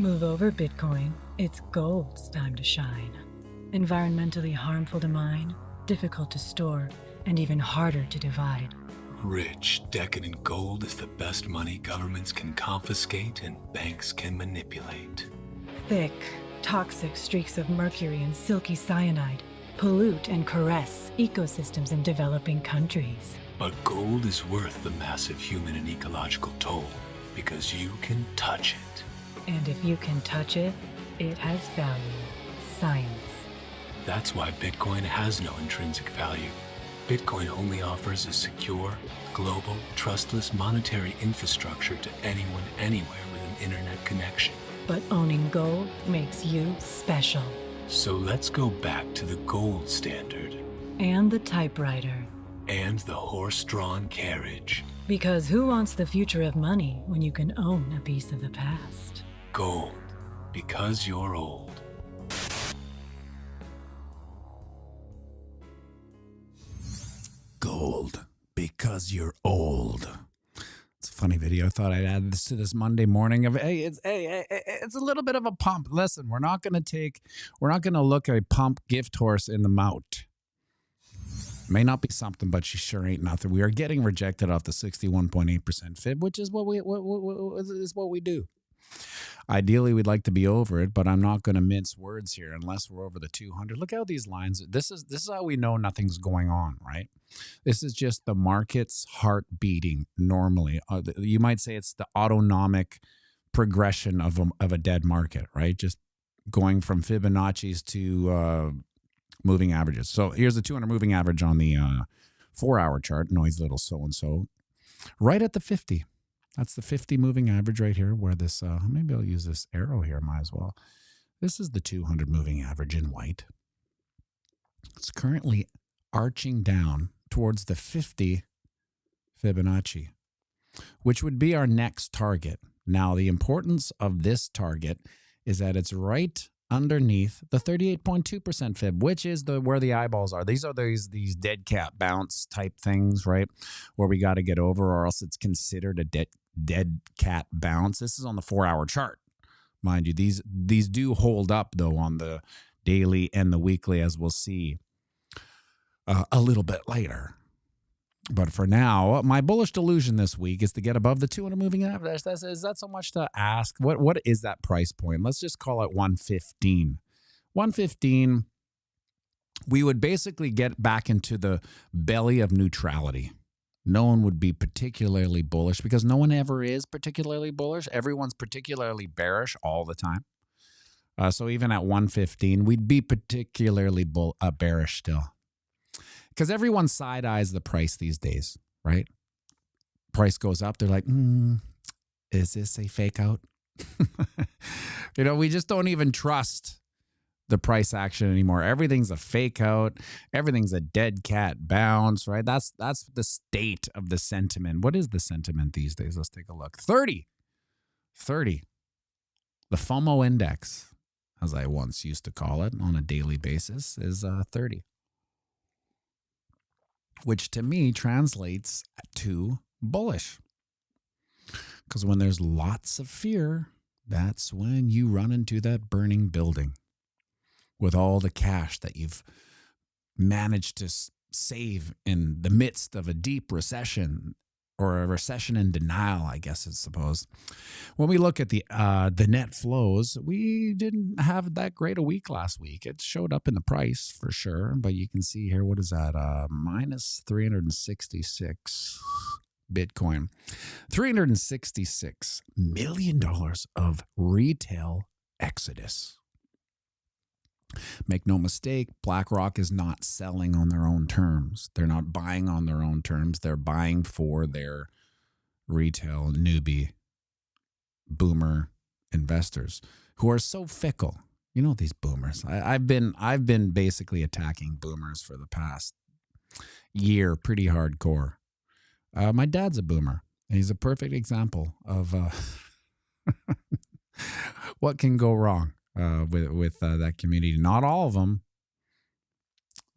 Move over, Bitcoin. It's gold's time to shine. Environmentally harmful to mine, difficult to store, and even harder to divide. Rich, decadent gold is the best money governments can confiscate and banks can manipulate. Thick, toxic streaks of mercury and silky cyanide pollute and caress ecosystems in developing countries. But gold is worth the massive human and ecological toll because you can touch it. And if you can touch it, it has value. Science. That's why Bitcoin has no intrinsic value. Bitcoin only offers a secure, global, trustless monetary infrastructure to anyone, anywhere with an internet connection. But owning gold makes you special. So let's go back to the gold standard. And the typewriter. And the horse-drawn carriage. Because who wants the future of money when you can own a piece of the past? Gold, because you're old. Gold, because you're old. It's a funny video. I thought I'd add this to this Monday morning of, it's a little bit of a pump. Listen, we're not going to look at a pump gift horse in the mouth. May not be something, but she sure ain't nothing. We are getting rejected off the 61.8% fib, which is what we do. Ideally, we'd like to be over it, but I'm not going to mince words here unless we're over the 200. Look how these lines. This is how we know nothing's going on, right? This is just the market's heart beating normally. You might say it's the autonomic progression of a dead market, right? Just going from Fibonacci's to moving averages. So here's the 200 moving average on the 4-hour chart. Noisy little so-and-so. Right at the 50. That's the 50 moving average right here where this, maybe I'll use this arrow here, might as well. This is the 200 moving average in white. It's currently arching down towards the 50 Fibonacci, which would be our next target. Now, the importance of this target is that it's right underneath the 38.2% fib, which is where the eyeballs are. These are these dead cat bounce type things, right? Where we got to get over, or else it's considered a dead cat bounce. This is on the 4-hour chart, mind you. These do hold up though on the daily and the weekly, as we'll see a little bit later. But for now, my bullish delusion this week is to get above the 200 moving average. Is that so much to ask? What is that price point? Let's just call it 115. 115, we would basically get back into the belly of neutrality. No one would be particularly bullish because no one ever is particularly bullish. Everyone's particularly bearish all the time. So even at 115, we'd be particularly bearish still. Because everyone side eyes the price these days, right? Price goes up. They're like, is this a fake out? We just don't even trust the price action anymore. Everything's a fake out. Everything's a dead cat bounce, right? That's the state of the sentiment. What is the sentiment these days? Let's take a look. 30. The FOMO index, as I once used to call it on a daily basis, is 30. Which to me translates to bullish. Because when there's lots of fear, that's when you run into that burning building with all the cash that you've managed to save in the midst of a deep recession, or a recession in denial, I guess it's supposed. When we look at the net flows, we didn't have that great a week last week. It showed up in the price for sure, but you can see here, what is that? Minus 366 Bitcoin. $366 million of retail exodus. Make no mistake, BlackRock is not selling on their own terms. They're not buying on their own terms. They're buying for their retail newbie boomer investors who are so fickle. You know these boomers. I've been basically attacking boomers for the past year, pretty hardcore. My dad's a boomer. And he's a perfect example of what can go wrong. With that community. Not all of them,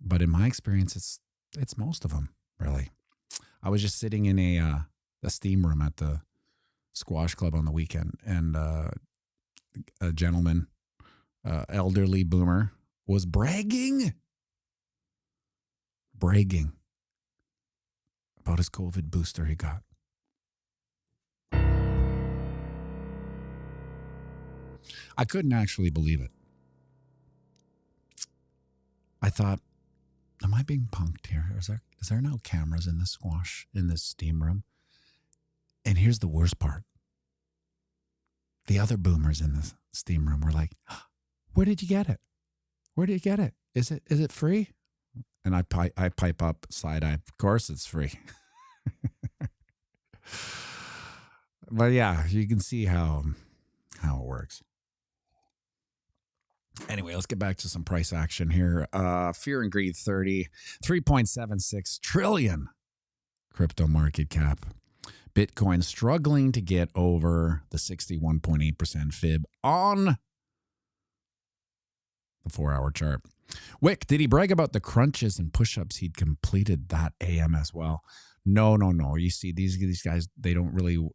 but in my experience, it's most of them, really. I was just sitting in a steam room at the squash club on the weekend, and a gentleman, elderly boomer, was bragging about his COVID booster he got. I couldn't actually believe it. I thought, am I being punked here? Is there now cameras in this steam room? And here's the worst part. The other boomers in the steam room were like, where did you get it? Where did you get it? Is it free? And I pipe up side eye. Of course it's free. But yeah, you can see how it works. Anyway, let's get back to some price action here. Fear and Greed 30, 3.76 trillion crypto market cap. Bitcoin struggling to get over the 61.8% fib on the 4-hour chart. Wick, did he brag about the crunches and push-ups he'd completed that AM as well? No. You see, these guys, they don't really,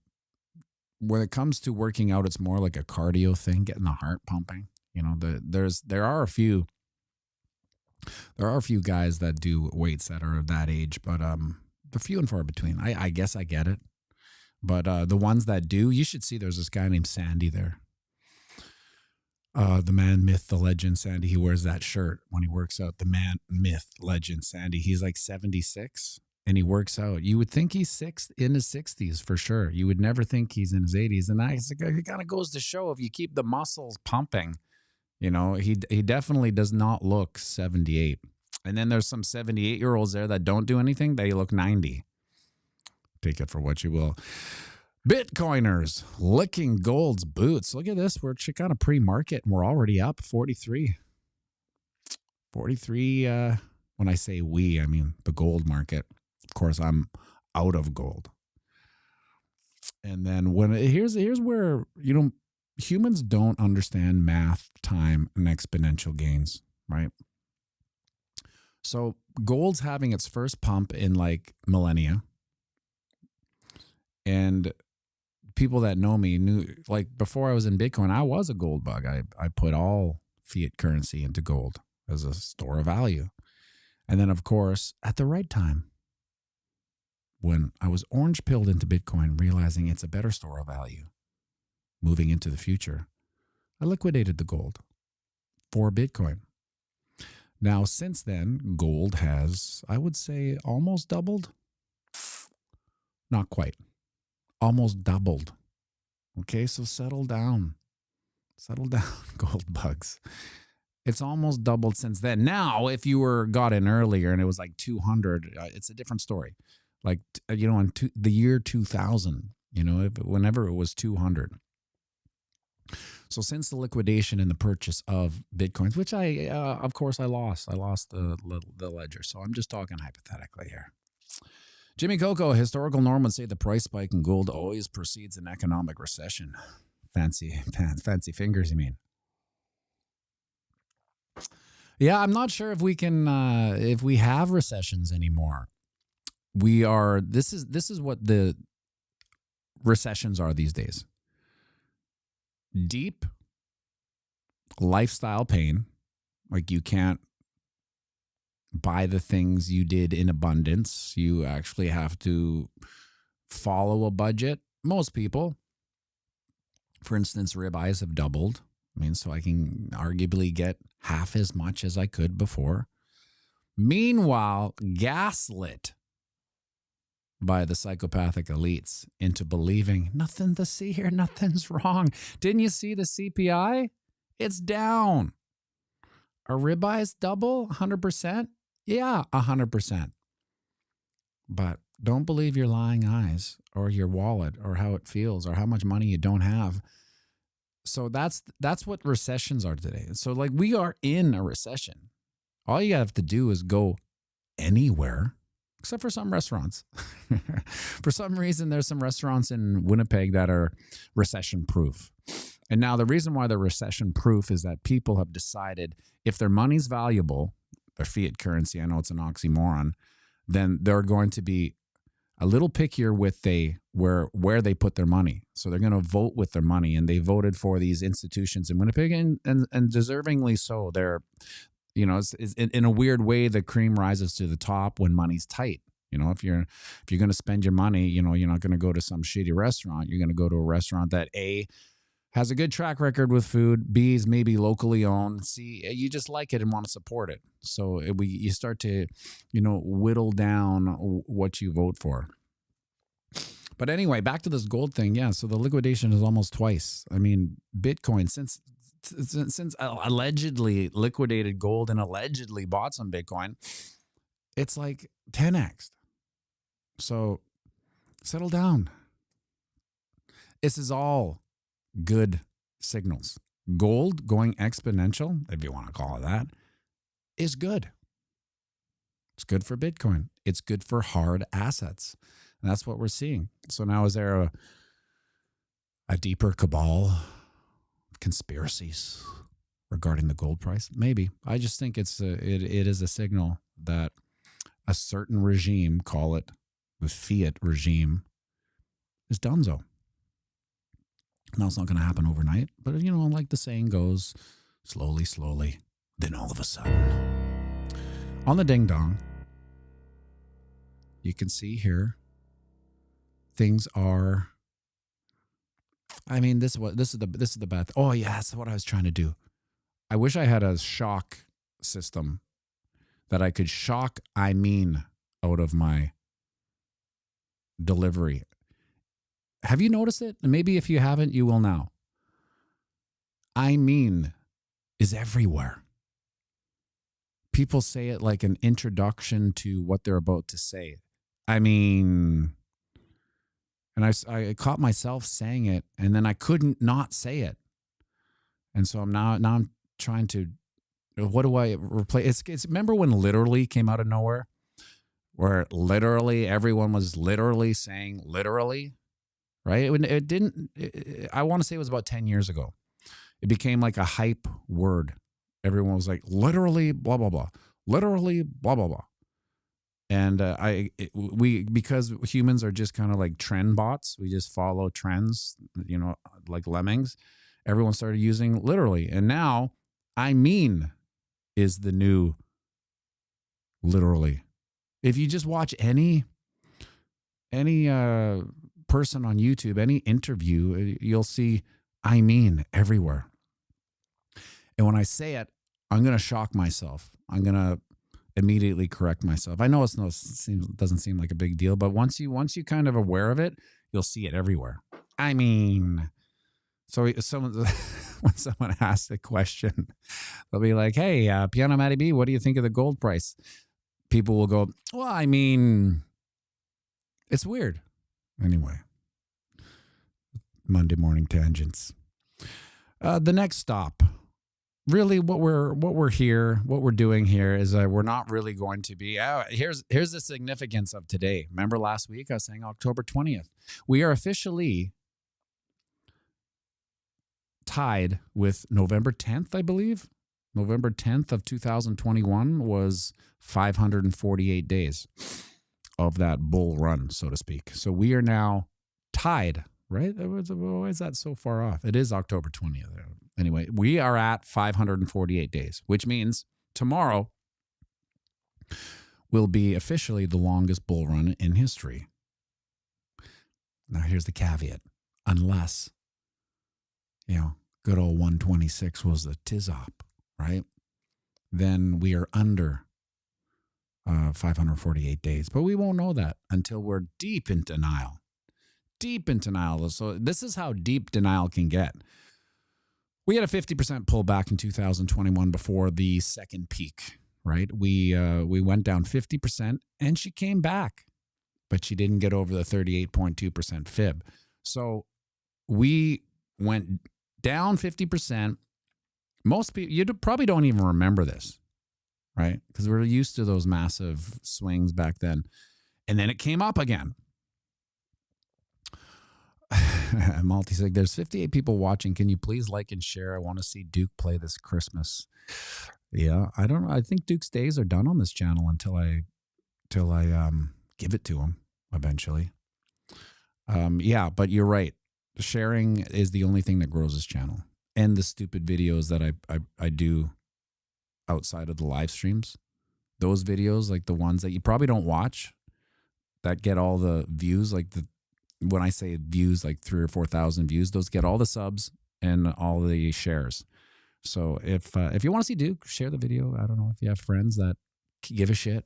when it comes to working out, it's more like a cardio thing, getting the heart pumping. You know, there are a few guys that do weights that are that age, but they're few and far between. I guess I get it. But the ones that do, you should see there's this guy named Sandy there. The man, myth, the legend, Sandy. He wears that shirt when he works out. The man, myth, legend, Sandy. He's like 76 and he works out. You would think he's in his 60s for sure. You would never think he's in his 80s. And it kind of goes to show if you keep the muscles pumping, you know, he definitely does not look 78. And then there's some 78-year-olds there that don't do anything. They look 90. Take it for what you will. Bitcoiners licking gold's boots. Look at this. We're kind of pre-market and we're already up 43. 43. When I say we, I mean the gold market. Of course, I'm out of gold. And then here's where, you know, humans don't understand math, time, and exponential gains, right? So gold's having its first pump in like millennia. And people that know me knew, like before I was in Bitcoin, I was a gold bug. I put all fiat currency into gold as a store of value. And then, of course, at the right time, when I was orange pilled into Bitcoin, realizing it's a better store of value, moving into the future, I liquidated the gold for Bitcoin. Now, since then, gold has, I would say, almost doubled. Not quite. Almost doubled. Okay, so settle down. Settle down, gold bugs. It's almost doubled since then. Now, if you got in earlier and it was like 200, it's a different story. Like, you know, in the year 2000, you know, whenever it was 200. So since the liquidation and the purchase of Bitcoins, which of course, I lost the ledger. So I'm just talking hypothetically here. Jimmy Coco, historical norm would say the price spike in gold always precedes an economic recession. Fancy fingers, you mean? Yeah, I'm not sure if we can, if we have recessions anymore. This is what the recessions are these days. Deep lifestyle pain, like you can't buy the things you did in abundance. You actually have to follow a budget. Most people, for instance, ribeyes have doubled. I mean, so I can arguably get half as much as I could before. Meanwhile, gaslit by the psychopathic elites into believing nothing to see here, nothing's wrong. Didn't you see the CPI? It's down. Are ribeyes double 100%? Yeah, 100%. But don't believe your lying eyes or your wallet or how it feels or how much money you don't have. So that's what recessions are today. So like we are in a recession. All you have to do is go anywhere, except for some restaurants. For some reason, there's some restaurants in Winnipeg that are recession proof. And now the reason why they're recession proof is that people have decided if their money's valuable, their fiat currency, I know it's an oxymoron, then they're going to be a little pickier with where they put their money. So they're going to vote with their money, and they voted for these institutions in Winnipeg, and deservingly so. They're, it's in a weird way, the cream rises to the top when money's tight. If you're going to spend your money, you're not going to go to some shitty restaurant. You're going to go to a restaurant that A, has a good track record with food, B, is maybe locally owned, C, you just like it and want to support it. So you start to, whittle down what you vote for. But anyway, back to this gold thing. Yeah, so the liquidation is almost twice. I mean, Bitcoin, since allegedly liquidated gold and allegedly bought some Bitcoin, it's like 10x. So settle down. This is all good signals. Gold going exponential, if you want to call it that, is good. It's good for Bitcoin. It's good for hard assets. And that's what we're seeing. So now, is there a deeper cabal of conspiracies regarding the gold price? Maybe. I just think it is a signal that a certain regime, call it the fiat regime, is donezo. Now, it's not going to happen overnight, but, like the saying goes, slowly, slowly, then all of a sudden. On the ding dong, you can see here, things are, this is the bad. Oh, yeah, that's what I was trying to do. I wish I had a shock system that I could shock out of my delivery. Have you noticed it? Maybe if you haven't, you will now. Is everywhere. People say it like an introduction to what they're about to say. And I caught myself saying it, and then I couldn't not say it. And so I'm trying to, what do I replace? Remember when literally came out of nowhere? Where literally everyone was literally saying literally? Right? It didn't, I want to say it was about 10 years ago. It became like a hype word. Everyone was like, literally, blah, blah, blah. Literally, blah, blah, blah. And because humans are just kind of like trend bots, we just follow trends, like lemmings. Everyone started using literally. And now, is the new literally. If you just watch any person on YouTube, any interview, you'll see everywhere. And when I say it, I'm going to shock myself. I'm going to immediately correct myself. I know it doesn't seem like a big deal, but once you kind of aware of it, you'll see it everywhere. So when someone asks a question, they'll be like, "Hey, pianomattyb B, what do you think of the gold price?" People will go, "Well, it's weird." Anyway, Monday morning tangents. The next stop, really, what we're doing here is we're not really going to be. Here's the significance of today. Remember last week I was saying October 20th. We are officially tied with November 10th, I believe. November 10th of 2021 was 548 days of that bull run, so to speak. So we are now tied, right? Why is that so far off? It is October 20th. Anyway, we are at 548 days, which means tomorrow will be officially the longest bull run in history. Now, here's the caveat. Unless, good old 126 was the tizop, right? Then we are under 548 days. But we won't know that until we're deep in denial. Deep in denial. So this is how deep denial can get. We had a 50% pullback in 2021 before the second peak, right? We went down 50% and she came back, but she didn't get over the 38.2% fib. So we went down 50%. Most people, you probably don't even remember this, right? Because we're used to those massive swings back then. And then it came up again. Multi-sig, there's 58 people watching. Can you please like and share? I want to see Duke play this Christmas. Yeah, I don't know. I think Duke's days are done on this channel until I give it to him. eventually. Yeah, but you're right. Sharing is the only thing that grows this channel, and the stupid videos that I do outside of the live streams. Those videos, like the ones that you probably don't watch, that get all the views, like when I say views, like 3,000 or 4,000 views, those get all the subs and all the shares. So if you want to see Duke, share the video. I don't know if you have friends that give a shit.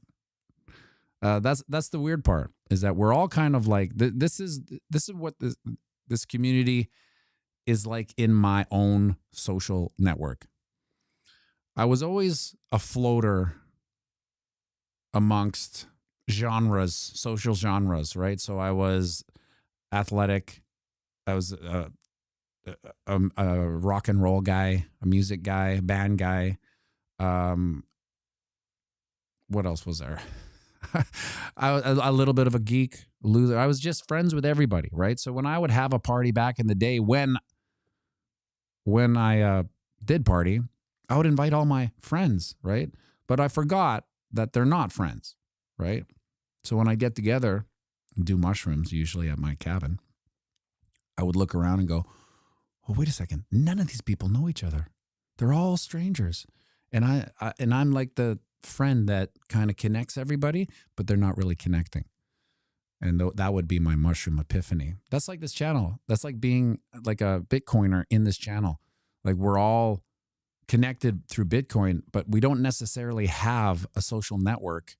That's the weird part, is that we're all kind of like this is what this community is like in my own social network. I was always a floater amongst genres, social genres, right? So I was athletic. I was a rock and roll guy, a music guy, band guy. What else was there? I was a little bit of a geek, loser. I was just friends with everybody, right? So when I would have a party back in the day, when I did party, I would invite all my friends, right? But I forgot that they're not friends, right? So when I get together and do mushrooms, usually at my cabin, I would look around and go, "Oh, wait a second! None of these people know each other. They're all strangers." And I'm like the friend that kind of connects everybody, but they're not really connecting. And that would be my mushroom epiphany. That's like this channel. That's like being like a Bitcoiner in this channel. Like we're all connected through Bitcoin, but we don't necessarily have a social network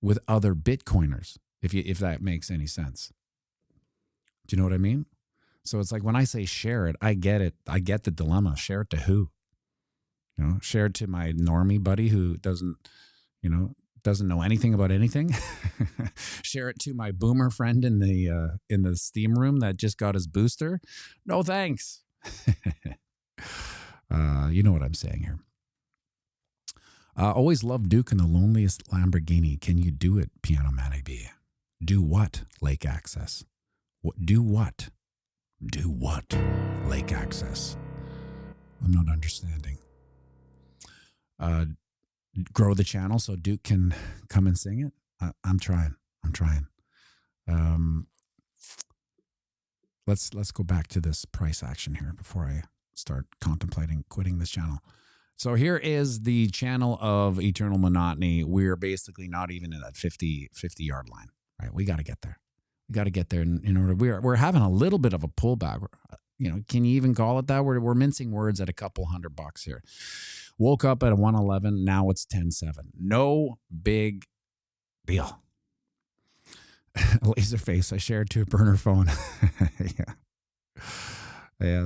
with other Bitcoiners, if that makes any sense. Do you know what I mean? So it's like when I say share it, I get it. I get the dilemma. Share it to who? You know, share it to my normie buddy who doesn't know anything about anything. Share it to my boomer friend in the steam room that just got his booster. No thanks. You know what I'm saying here. Always love Duke in the loneliest Lamborghini. Can you do it, pianomattyb? Do what? Lake access. Do what? Do what? Lake access. I'm not understanding. Grow the channel so Duke can come and sing it. I'm trying. Let's go back to this price action here before I start contemplating quitting this channel. So here is the channel of Eternal Monotony. We're basically not even in that 50 yard line, right? We got to get there. We got to get there in order. We're having a little bit of a pullback. Can you even call it that? We're mincing words at a couple $100 here. Woke up at a 111. Now it's 10.7. No big deal. Laserface. I shared to a burner phone. Yeah.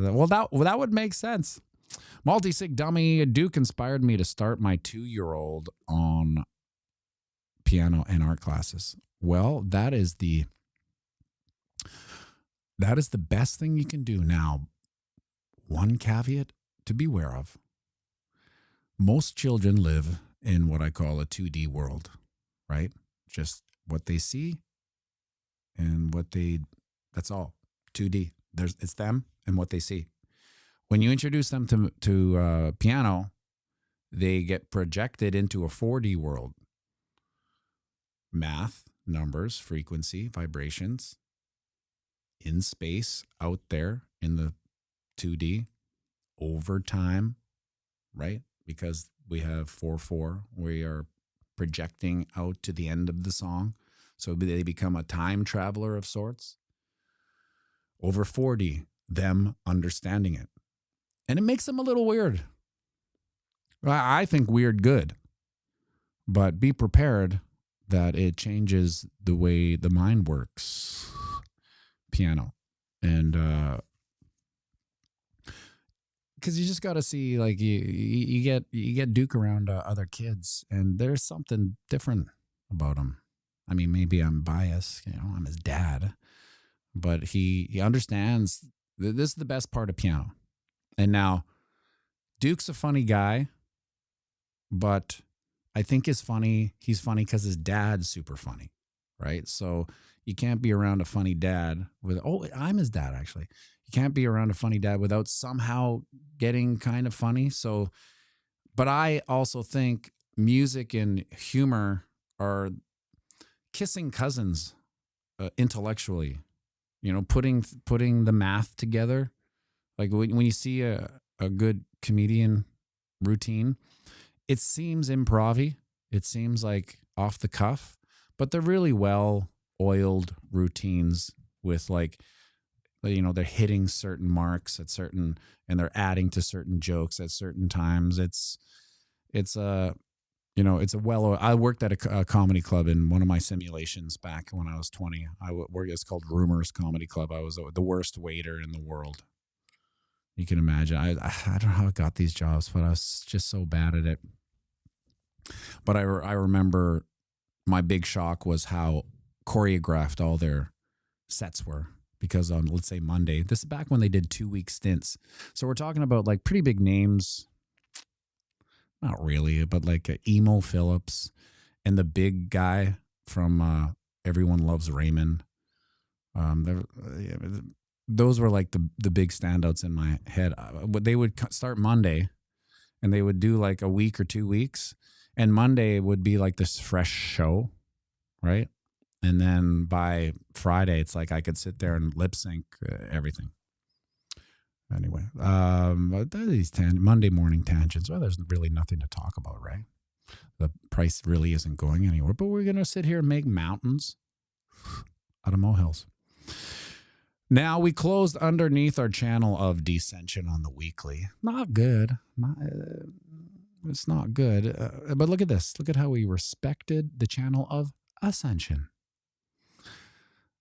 Well, that would make sense. Multi-sig dummy. Duke inspired me to start my 2-year-old on piano and art classes. Well, that is the best thing you can do. Now, one caveat to be aware of. Most children live in what I call a 2D world, right? Just what they see and that's all. 2D. It's them and what they see. When you introduce them to piano, they get projected into a 4D world. Math, numbers, frequency, vibrations, in space, out there in the 2D, over time, right? Because we have 4/4, we are projecting out to the end of the song. So they become a time traveler of sorts. Over 4D, them understanding it. And it makes them a little weird. I think weird good. But be prepared that it changes the way the mind works. Piano. And because you just got to see, like, you get Duke around other kids, and there's something different about him. I mean, maybe I'm biased, I'm his dad, but he understands this is the best part of piano. And now Duke's a funny guy, but I think he's funny because his dad's super funny, right? So you can't be around a funny dad I'm his dad, actually. You can't be around a funny dad without somehow getting kind of funny. So, but I also think music and humor are kissing cousins intellectually, putting the math together. Like when you see a good comedian routine, it seems improv-y. It seems like off the cuff, but they're really well oiled routines with like, they're hitting certain marks at certain, and they're adding to certain jokes at certain times. It's a I worked at a comedy club in one of my simulations back when I was 20. It's called Rumors Comedy Club. I was the worst waiter in the world. You can imagine. I don't know how I got these jobs, but I was just so bad at it. But I remember my big shock was how choreographed all their sets were. Because on, let's say, Monday, this is back when they did 2-week stints. So we're talking about like pretty big names. Not really, but like Emo Phillips and the big guy from Everyone Loves Raymond. Those were like the big standouts in my head. They would start Monday, and they would do like a week or 2 weeks, and Monday would be like this fresh show, right? And then by Friday, it's like I could sit there and lip sync everything. Anyway, these Monday morning tangents. Well, there's really nothing to talk about, right? The price really isn't going anywhere, but we're going to sit here and make mountains out of molehills. Now, we closed underneath our channel of descension on the weekly. Not good. It's not good. But look at this. Look at how we respected the channel of ascension.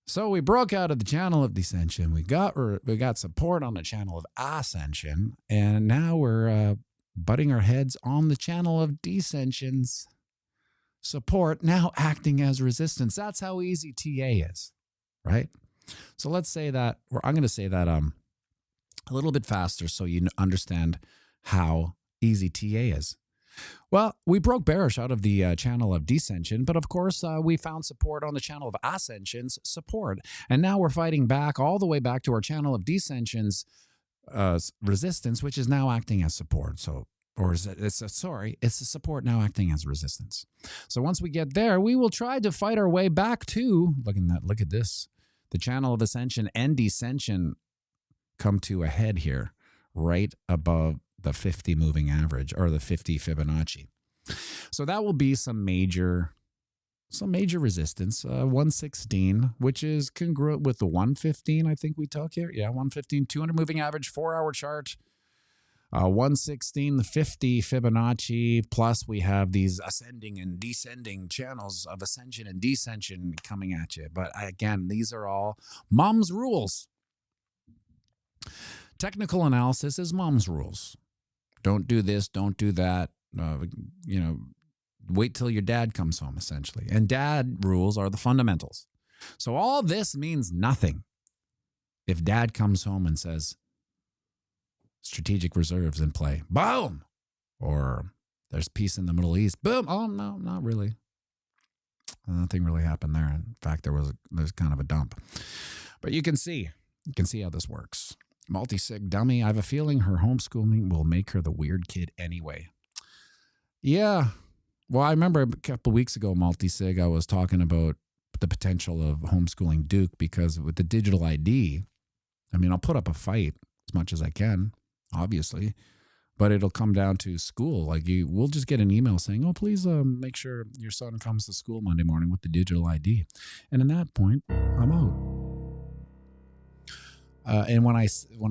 So we broke out of the channel of descension. We got support on the channel of ascension, and now we're butting our heads on the channel of descension's support, now acting as resistance. That's how easy TA is, right? So let's say that, or I'm going to say that a little bit faster so you understand how easy TA is. Well, we broke bearish out of the channel of descension, but of course we found support on the channel of ascension's support. And now we're fighting back all the way back to our channel of descension's resistance, which is now acting as support. So, it's a support now acting as resistance. So once we get there, we will try to fight our way back to, look at this, the channel of ascension and descension come to a head here, right above the 50 moving average, or the 50 Fibonacci. So that will be some major resistance, 116, which is congruent with the 115 I think we took here. Yeah, 115, 200 moving average, 4-hour chart. 116, the 50 Fibonacci, plus we have these ascending and descending channels of ascension and descension coming at you. But again, these are all mom's rules. Technical analysis is mom's rules. Don't do this, don't do that. Wait till your dad comes home, essentially. And dad rules are the fundamentals. So all this means nothing if dad comes home and says, strategic reserves in play. Boom! Or there's peace in the Middle East. Boom! Oh, no, not really. Nothing really happened there. In fact, there's kind of a dump. But you can see how this works. Multi-sig dummy. I have a feeling her homeschooling will make her the weird kid anyway. Yeah. Well, I remember a couple weeks ago, multi-sig, I was talking about the potential of homeschooling Duke, because with the digital ID, I'll put up a fight as much as I can, obviously, but it'll come down to school. Like we'll just get an email saying, oh, please make sure your son comes to school Monday morning with the digital ID. And at that point, I'm out. And when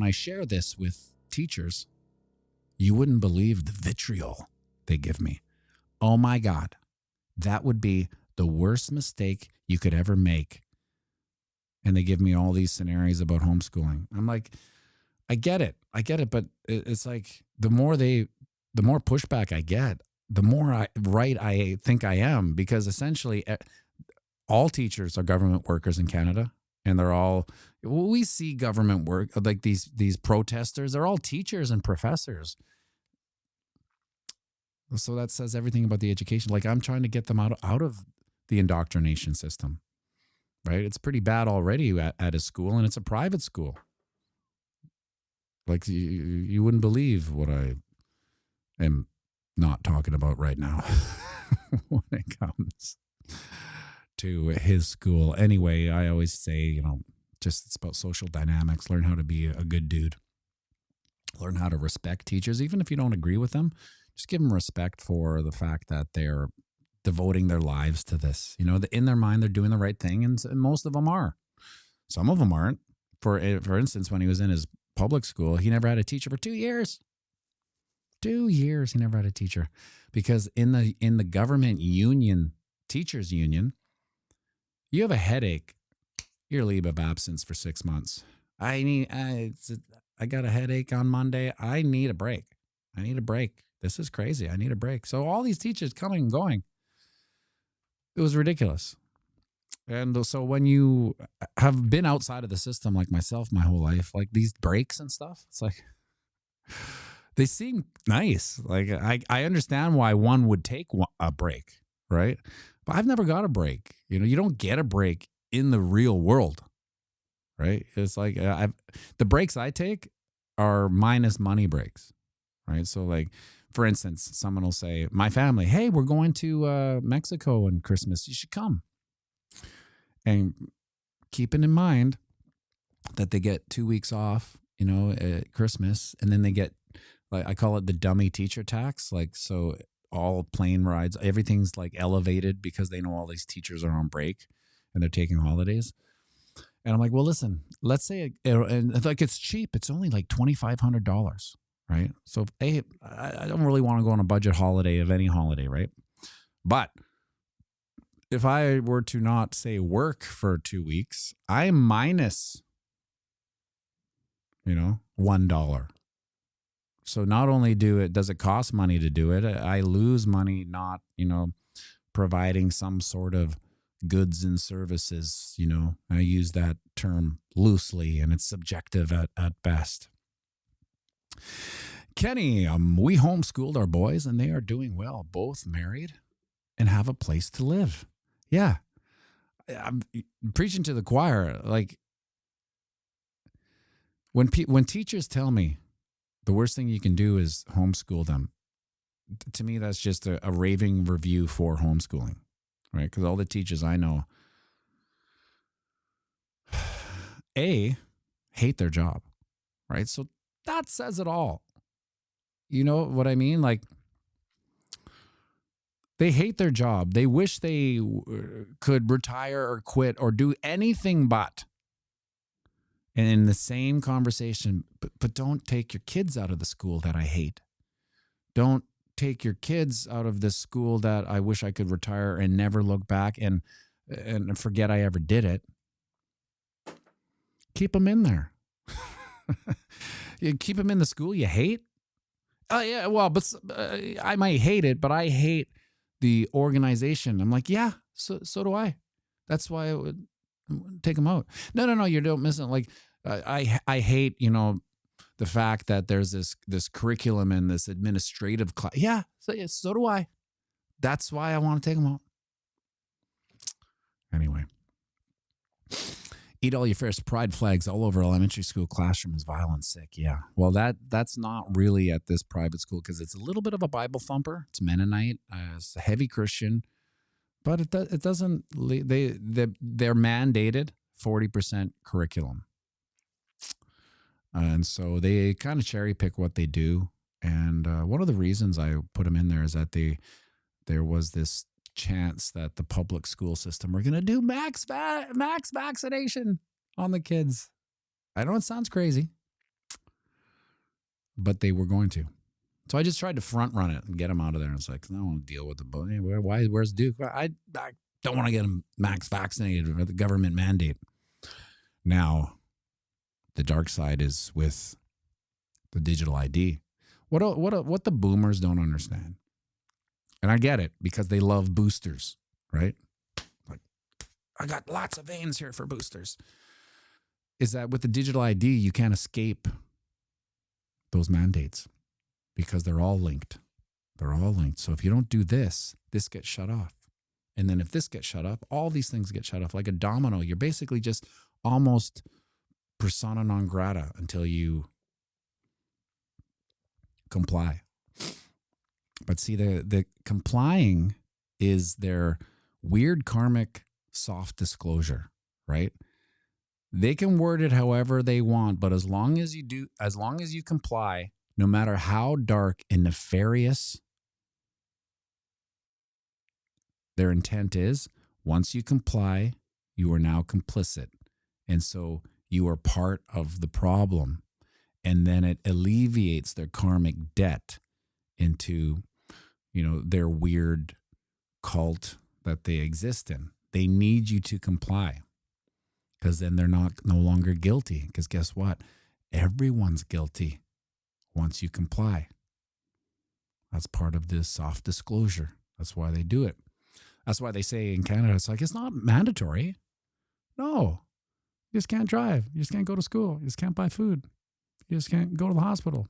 I share this with teachers, you wouldn't believe the vitriol they give me. Oh my God, that would be the worst mistake you could ever make. And they give me all these scenarios about homeschooling. I'm like, I get it, but it's like the more pushback I get, the more I think I am, because essentially all teachers are government workers in Canada. And we see government work, like these protesters, they're all teachers and professors. So that says everything about the education. Like I'm trying to get them out of the indoctrination system, right? It's pretty bad already at a school, and it's a private school. Like you wouldn't believe what I am not talking about right now when it comes to his school. Anyway, I always say, just it's about social dynamics. Learn how to be a good dude. Learn how to respect teachers, even if you don't agree with them. Just give them respect for the fact that they're devoting their lives to this. In their mind, they're doing the right thing, and most of them are. Some of them aren't. For instance, when he was in his public school, he never had a teacher for 2 years. 2 years he never had a teacher, because in the government union, teachers union, you have a headache, your leave of absence for 6 months. I got a headache on Monday. I need a break. This is crazy. I need a break. So all these teachers coming and going, it was ridiculous. And so when you have been outside of the system like myself my whole life, like these breaks and stuff, it's like, they seem nice. Like I understand why one would take a break, right? But I've never got a break. You don't get a break in the real world, right? It's like the breaks I take are minus money breaks, right? So like, for instance, someone will say, my family, hey, we're going to Mexico on Christmas. You should come. And keeping in mind that they get 2 weeks off, at Christmas, and then they get, like, I call it the dummy teacher tax. Like, so all plane rides, everything's like elevated because they know all these teachers are on break and they're taking holidays. And I'm like, well, listen, let's say, and like, it's cheap. It's only like $2,500, right? So, hey, I don't really want to go on a budget holiday of any holiday, right? But if I were to not say work for 2 weeks, I'm minus, $1. So not only does it cost money to do it, I lose money not, providing some sort of goods and services. I use that term loosely, and it's subjective at best. Kenny, we homeschooled our boys and they are doing well, both married and have a place to live. Yeah. I'm preaching to the choir. Like, when teachers tell me the worst thing you can do is homeschool them, to me, that's just a raving review for homeschooling, right? Because all the teachers I know, hate their job, right? So that says it all. You know what I mean? Like, they hate their job. They wish they could retire or quit or do anything but. And in the same conversation, but don't take your kids out of the school that I hate. Don't take your kids out of this school that I wish I could retire and never look back and forget I ever did it. Keep them in there. You keep them in the school you hate. Oh yeah, well, but I might hate it, but I hate the organization. I'm like, yeah, so do I. That's why I would take them out. No, you don't miss it. Like, I hate, the fact that there's this curriculum and this administrative class. Yeah, so do I. That's why I want to take them out. Anyway. Eat all your first pride flags all over elementary school classroom is violent, sick. Yeah. Well, that's not really at this private school, because it's a little bit of a Bible thumper. It's Mennonite. It's a heavy Christian, but it doesn't. They're mandated 40% curriculum, and so they kind of cherry pick what they do. And one of the reasons I put them in there is that there was this chance that the public school system were going to do max vaccination on the kids. I know it sounds crazy, but they were going to. So I just tried to front run it and get them out of there. And it's like, I don't want to deal with the bully. Where's Duke? I don't want to get them max vaccinated with the government mandate. Now, the dark side is with the digital ID. What the boomers don't understand. And I get it, because they love boosters, right? Like, I got lots of veins here for boosters. Is that with the digital ID, you can't escape those mandates, because they're all linked. They're all linked. So if you don't do this gets shut off. And then if this gets shut off, all these things get shut off. Like a domino, you're basically just almost persona non grata until you comply. But see, the complying is their weird karmic soft disclosure, right? They can word it however they want, but as long as you comply, no matter how dark and nefarious their intent is, once you comply, you are now complicit. And so you are part of the problem. And then it alleviates their karmic debt into, their weird cult that they exist in. They need you to comply because then they're no longer guilty. Because guess what? Everyone's guilty once you comply. That's part of this soft disclosure. That's why they do it. That's why they say in Canada, it's not mandatory. No, you just can't drive. You just can't go to school. You just can't buy food. You just can't go to the hospital.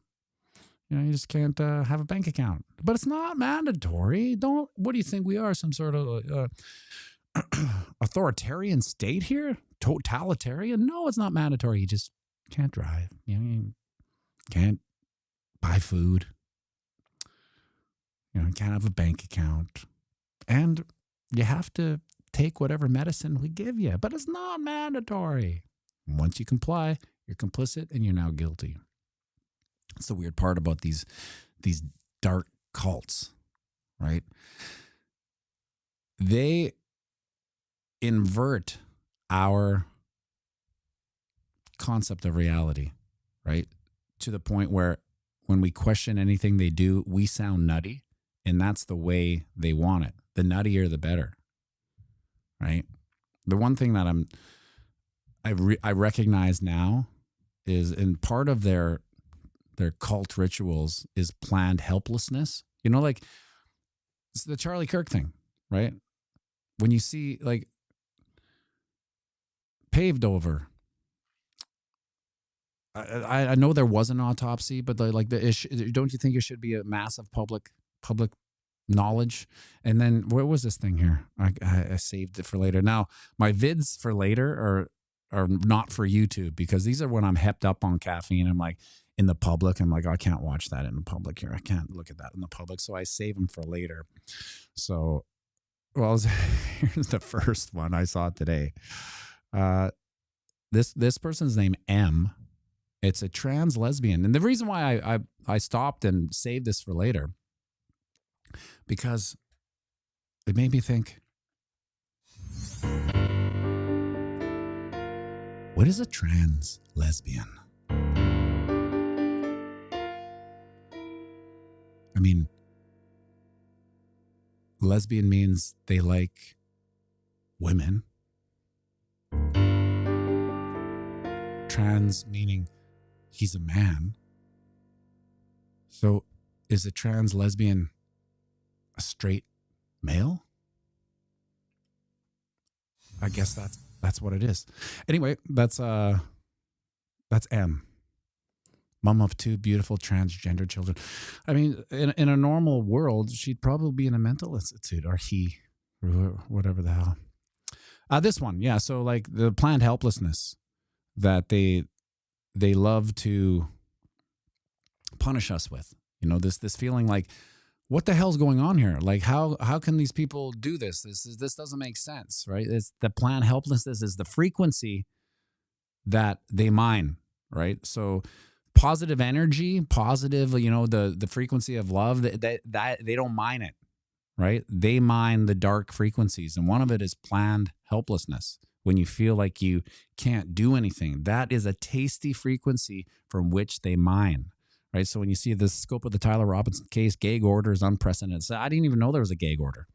You just can't have a bank account. But it's not mandatory. What do you think we are? Some sort of authoritarian state here? Totalitarian? No, it's not mandatory. You just can't drive. You can't buy food. You can't have a bank account. And you have to take whatever medicine we give you. But it's not mandatory. Once you comply, you're complicit and you're now guilty. That's the weird part about these dark cults, right? They invert our concept of reality, right? To the point where when we question anything they do, we sound nutty, and that's the way they want it. The nuttier, the better, right? The one thing that I recognize now is, in part of their cult rituals is planned helplessness. Like it's the Charlie Kirk thing, right? When you see like paved over, I know there was an autopsy, but don't you think it should be a massive public knowledge? And then what was this thing here? I saved it for later. Now my vids for later are not for YouTube, because these are when I'm hepped up on caffeine. I'm like in the public. I'm like, I can't watch that in the public here. I can't look at that in the public. So I save them for later. So, here's the first one I saw today. This person's name M. It's a trans lesbian. And the reason why I stopped and saved this for later, because it made me think, what is a trans lesbian? I mean, lesbian means they like women. Trans meaning he's a man. So is a trans lesbian a straight male? I guess that's what it is. Anyway, that's M. Mom of two beautiful transgender children. I mean, in a normal world, she'd probably be in a mental institute, or he, or whatever the hell. This one, yeah. So like the planned helplessness that they love to punish us with. This feeling like, what the hell's going on here? Like, how can these people do this? This doesn't make sense, right? It's the planned helplessness is the frequency that they mine, right? So positive energy, positive, the frequency of love, that they don't mine it, right? They mine the dark frequencies. And one of it is planned helplessness. When you feel like you can't do anything, that is a tasty frequency from which they mine, right? So when you see the scope of the Tyler Robinson case, gag order is unprecedented. So I didn't even know there was a gag order.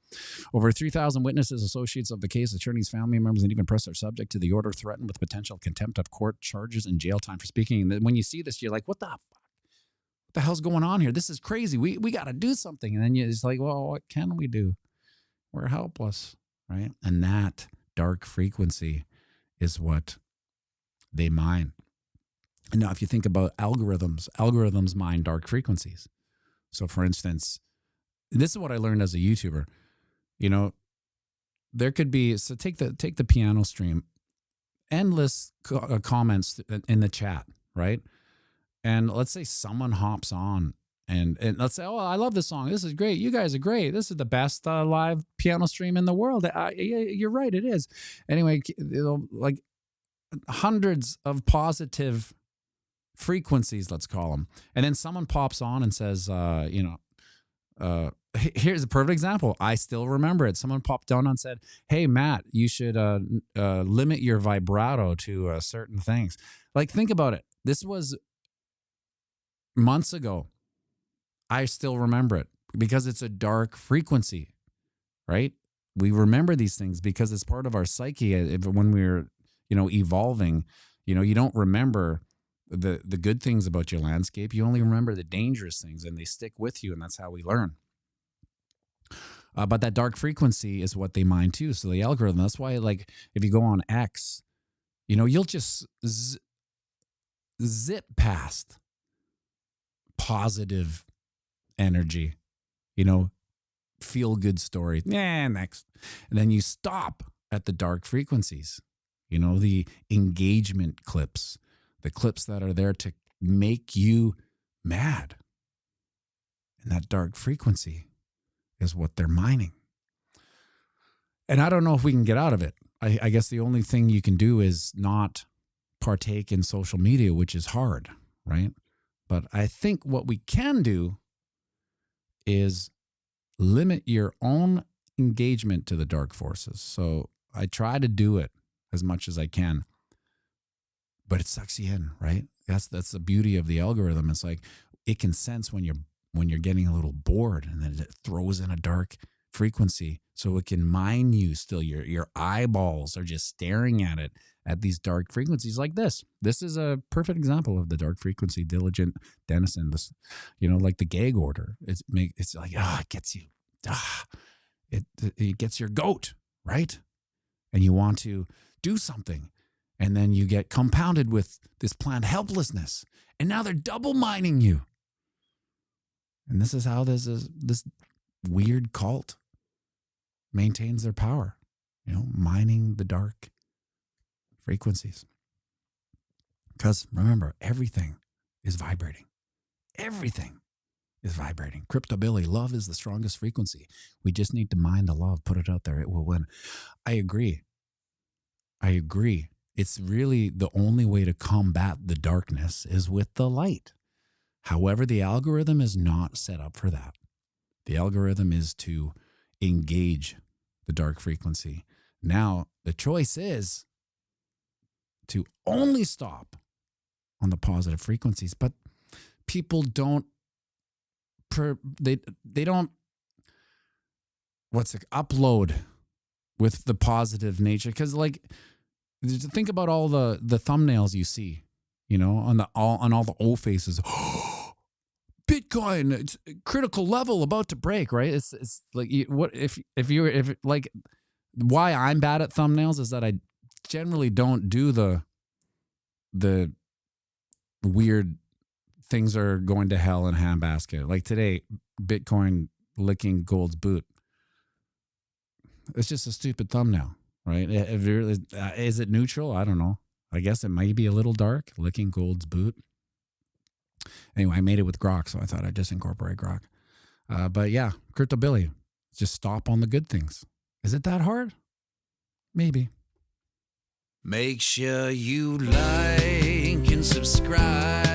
Over 3,000 witnesses, associates of the case, attorneys, family members, and even press are subject to the order, threatened with potential contempt of court charges and jail time for speaking. And when you see this, you're like, what the fuck? What the hell's going on here? This is crazy. We got to do something. And then you're just like, well, what can we do? We're helpless, right? And that dark frequency is what they mine. And now if you think about algorithms mine dark frequencies. So for instance, this is what I learned as a YouTuber. There could be, so take the piano stream, endless comments in the chat, right? And let's say someone hops on and let's say, oh, I love this song. This is great. You guys are great. This is the best live piano stream in the world. You're right. It is. Anyway, like hundreds of positive frequencies, let's call them. And then someone pops on and says, here's a perfect example. I still remember it. Someone popped on and said, hey, Matt, you should limit your vibrato to certain things. Like, think about it. This was months ago. I still remember it because it's a dark frequency, right? We remember these things because it's part of our psyche. When we're, evolving, you don't remember the good things about your landscape. You only remember the dangerous things, and they stick with you, and that's how we learn. But that dark frequency is what they mine too. So the algorithm, that's why, like, if you go on X, you'll just zip past positive energy, feel good story. Next. And then you stop at the dark frequencies, the engagement clips, the clips that are there to make you mad. And that dark frequency is what they're mining. And I don't know if we can get out of it. I guess the only thing you can do is not partake in social media, which is hard, right? But I think what we can do is limit your own engagement to the dark forces. So I try to do it as much as I can, but it sucks you in, right? That's the beauty of the algorithm. It's like it can sense when you're getting a little bored, and then it throws in a dark frequency so it can mine you still. Your eyeballs are just staring at it at these dark frequencies like this. This is a perfect example of the dark frequency, diligent denizen. This, like the gag order. It's like, it gets you. It gets your goat, right? And you want to do something. And then you get compounded with this planned helplessness. And now they're double mining you. And this is how this weird cult maintains their power, mining the dark frequencies. Because remember, everything is vibrating. Everything is vibrating. Cryptobilly, love is the strongest frequency. We just need to mine the love, put it out there. It will win. I agree. It's really the only way to combat the darkness is with the light. However, the algorithm is not set up for that. The algorithm is to engage the dark frequency. Now, the choice is to only stop on the positive frequencies, but people don't upload with the positive nature, because like, think about all the thumbnails you see, on all the old faces. Bitcoin, it's critical level about to break, right? It's like, what if why I'm bad at thumbnails is that I generally don't do the weird things are going to hell in a handbasket. Like today, Bitcoin licking gold's boot. It's just a stupid thumbnail, right? Is it neutral? I don't know. I guess it might be a little dark, licking gold's boot. Anyway, I made it with Grok, so I thought I'd just incorporate Grok. But yeah, Cryptobilly, just stop on the good things. Is it that hard? Maybe. Make sure you like and subscribe.